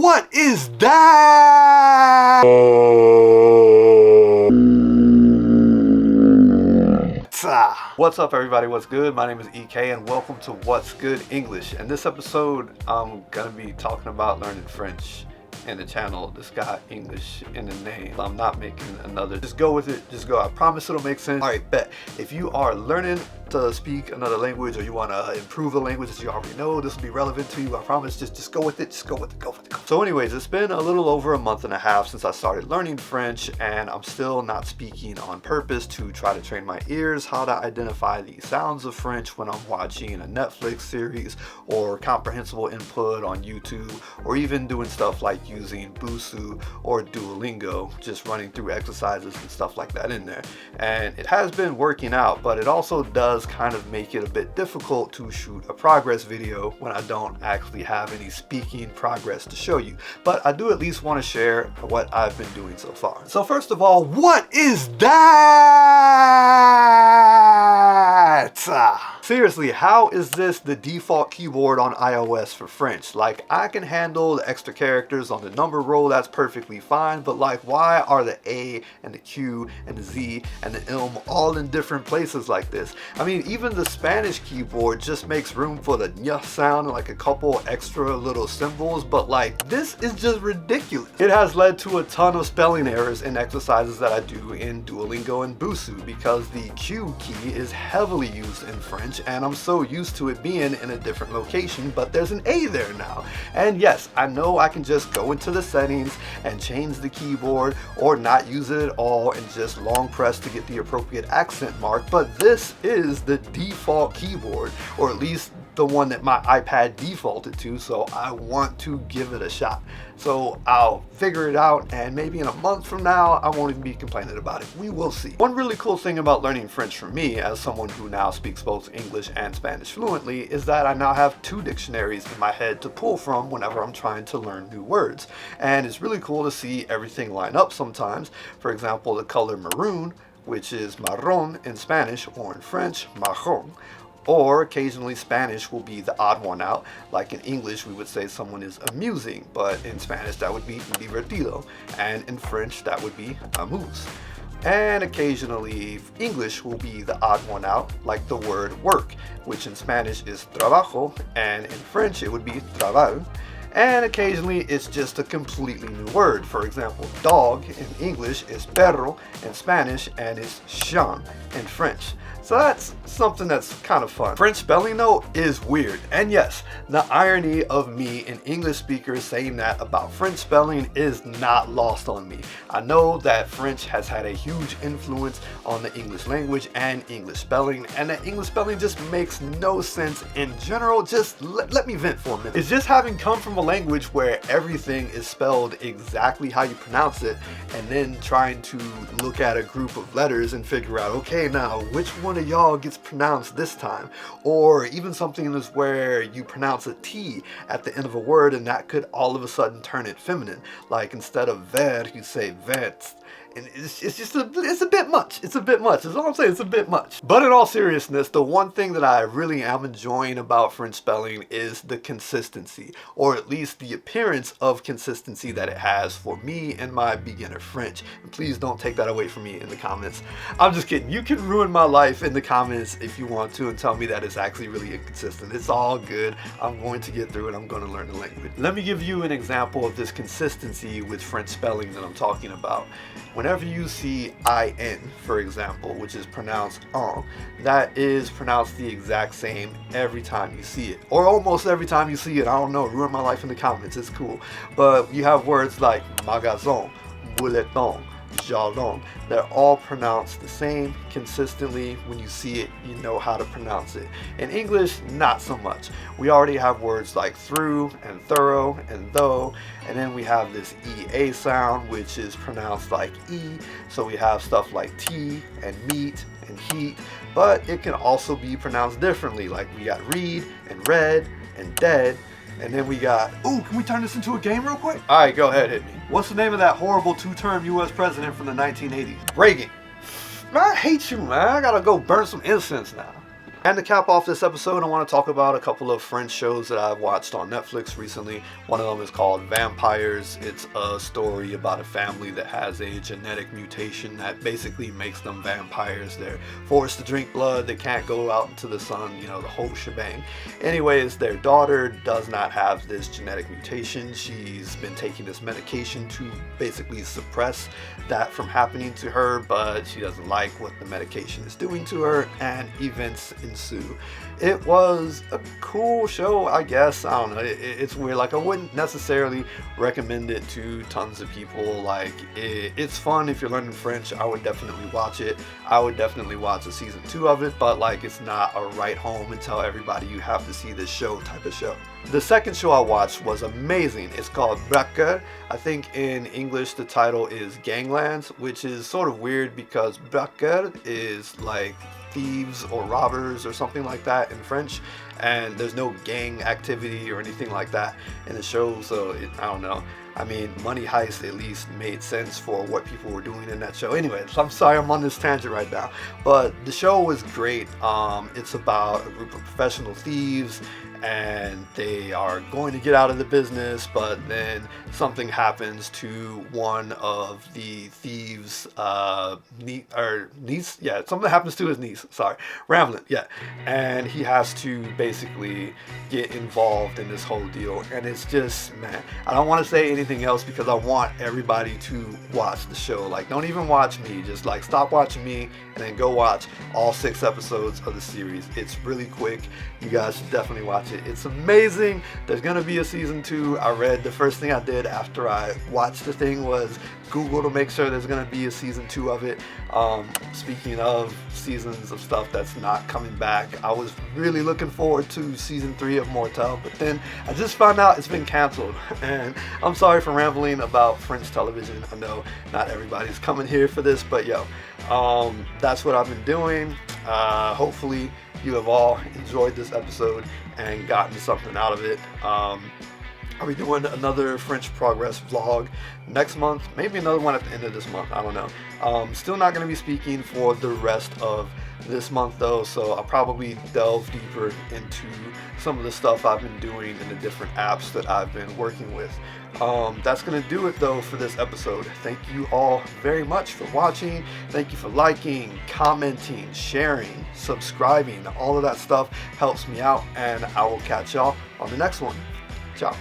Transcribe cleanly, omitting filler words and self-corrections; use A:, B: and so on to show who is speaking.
A: What is that? What's up, everybody? What's good? My name is EK and welcome to What's Good English. In this episode, I'm gonna be talking about learning French in the channel. This got English in the name. I'm not making another. Just go with it. Just go. I promise it'll make sense. All right, bet. If you are learning to speak another language or you want to improve the language that you already know, this will be relevant to you. I promise. Just go with it. Just go with it. Go with it. So anyways, it's been a little over a month and a half since I started learning French, and I'm still not speaking on purpose to try to train my ears how to identify the sounds of French when I'm watching a Netflix series or comprehensible input on YouTube, or even doing stuff like using Busu or Duolingo, just running through exercises and stuff like that in there. And it has been working out, but it also does kind of make it a bit difficult to shoot a progress video when I don't actually have any speaking progress to show you. But I do at least want to share what I've been doing so far. So first of all, what is that? Seriously, how is this the default keyboard on iOS for French? Like, I can handle the extra characters on the number row, that's perfectly fine, but like, why are the A and the Q and the Z and the M all in different places like this? I mean, even the Spanish keyboard just makes room for the ñ sound and like a couple extra little symbols, but like, this is just ridiculous. It has led to a ton of spelling errors in exercises that I do in Duolingo and Busu because the Q key is heavily used in French, and I'm so used to it being in a different location, but there's an A there now. And yes, I know I can just go into the settings and change the keyboard or not use it at all and just long press to get the appropriate accent mark, but this is the default keyboard, or at least the one that my iPad defaulted to, so I want to give it a shot. So I'll figure it out, and maybe in a month from now, I won't even be complaining about it. We will see. One really cool thing about learning French for me, as someone who now speaks both English and Spanish fluently, is that I now have two dictionaries in my head to pull from whenever I'm trying to learn new words. And it's really cool to see everything line up sometimes. For example, the color maroon, which is marrón in Spanish, or in French, marron. Or occasionally Spanish will be the odd one out. Like in English, we would say someone is amusing, but in Spanish that would be divertido, and in French that would be amuse. And occasionally English will be the odd one out, like the word work, which in Spanish is trabajo, and in French it would be trabajo. And occasionally it's just a completely new word. For example, dog in English is perro in Spanish, and is chien in French. So that's something that's kind of fun. French spelling though is weird. And yes, the irony of me, an English speaker, saying that about French spelling is not lost on me. I know that French has had a huge influence on the English language and English spelling, and that English spelling just makes no sense in general. Just let me vent for a minute. It's just having come from a language where everything is spelled exactly how you pronounce it, and then trying to look at a group of letters and figure out, okay, now which one of y'all gets pronounced this time? Or even something is where you pronounce a T at the end of a word, and that could all of a sudden turn it feminine. Like instead of ver, you say vets. And it's a bit much. It's a bit much. That's all I'm saying. It's a bit much. But in all seriousness, the one thing that I really am enjoying about French spelling is the consistency, or at least the appearance of consistency that it has for me and my beginner French. And please don't take that away from me in the comments. I'm just kidding. You can ruin my life in the comments if you want to and tell me that it's actually really inconsistent. It's all good. I'm going to get through it. I'm going to learn the language. Let me give you an example of this consistency with French spelling that I'm talking about. Whenever you see IN, for example, which is pronounced en, that is pronounced the exact same every time you see it, or almost every time you see it. I don't know, ruin my life in the comments, it's cool. But you have words like magasin, bouleton, jardin. They're all pronounced the same consistently. When you see it, you know how to pronounce it. In English, not so much. We already have words like through and thorough and though, and then we have this EA sound, which is pronounced like E. So we have stuff like tea and meat and heat, but it can also be pronounced differently. Like we got read and read and dead. And then we got, ooh, can we turn this into a game real quick? All right, go ahead, hit me. What's the name of that horrible two-term U.S. president from the 1980s? Reagan. Man, I hate you, man. I gotta go burn some incense now. And to cap off this episode, I want to talk about a couple of French shows that I've watched on Netflix recently. One of them is called Vampires. It's a story about a family that has a genetic mutation that basically makes them vampires. They're forced to drink blood, they can't go out into the sun, the whole shebang. Anyways, their daughter does not have this genetic mutation. She's been taking this medication to basically suppress that from happening to her, but she doesn't like what the medication is doing to her, and events ensue. It was a cool show, I guess. I don't know. It's weird. Like, I wouldn't necessarily recommend it to tons of people. Like, it's fun if you're learning French. I would definitely watch it. I would definitely watch a season 2 of it, but like, it's not a write home and tell everybody you have to see this show type of show. The second show I watched was amazing. It's called Braqueur. I think in English the title is Ganglands, which is sort of weird because Braqueur is like thieves or robbers or something like that in French, and there's no gang activity or anything like that in the show, so I don't know. I mean, Money Heist at least made sense for what people were doing in that show. Anyways, I'm sorry I'm on this tangent right now, but the show was great. It's about a group of professional thieves, and they are going to get out of the business, but then something happens to one of the thieves' niece. Yeah, something happens to his niece. Sorry, rambling. Yeah, and he has to basically get involved in this whole deal, and it's just, man, I don't want to say anything else because I want everybody to watch the show. Like, don't even watch me. Just like stop watching me and then go watch all 6 episodes of the series. It's really quick. You guys should definitely watch it. It's amazing. There's gonna be a season 2. I read, the first thing I did after I watched the thing was Google to make sure there's gonna be a season 2 of it. Speaking of seasons of stuff that's not coming back, I was really looking forward to season 3 of Mortel, but then I just found out it's been canceled. And I'm sorry for rambling about French television. I know not everybody's coming here for this, but yo, that's what I've been doing. Hopefully you have all enjoyed this episode and gotten something out of it. I'll be doing another French progress vlog next month, maybe another one at the end of this month, I don't know. Still not going to be speaking for the rest of this month though, so I'll probably delve deeper into some of the stuff I've been doing in the different apps that I've been working with. That's going to do it though for this episode. Thank you all very much for watching. Thank you for liking, commenting, sharing, subscribing. All of that stuff helps me out, and I will catch y'all on the next one. Ciao.